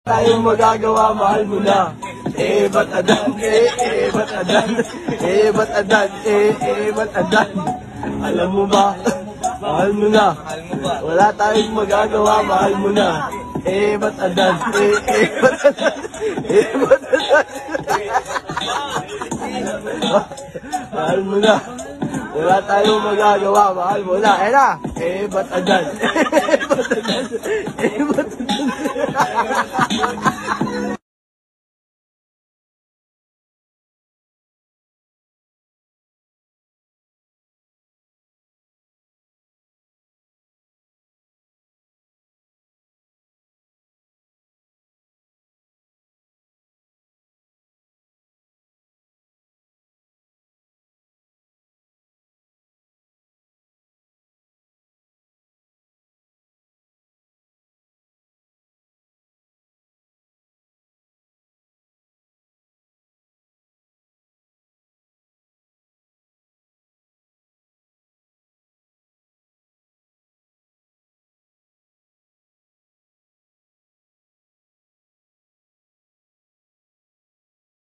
Tayong magagawa, mahal mo na. Ba't adan, ba't adan, ba't adan, ba't adan. Alam mo ba, mahal mo na. Wala tayong magagawa, mahal mo na. Ba't adan, ba't adan, ba't adan. Mahal mo na. Wala tayong magagawa, mahal mo na. Ayan na. Ba't adan, ba't adan, ba't adan.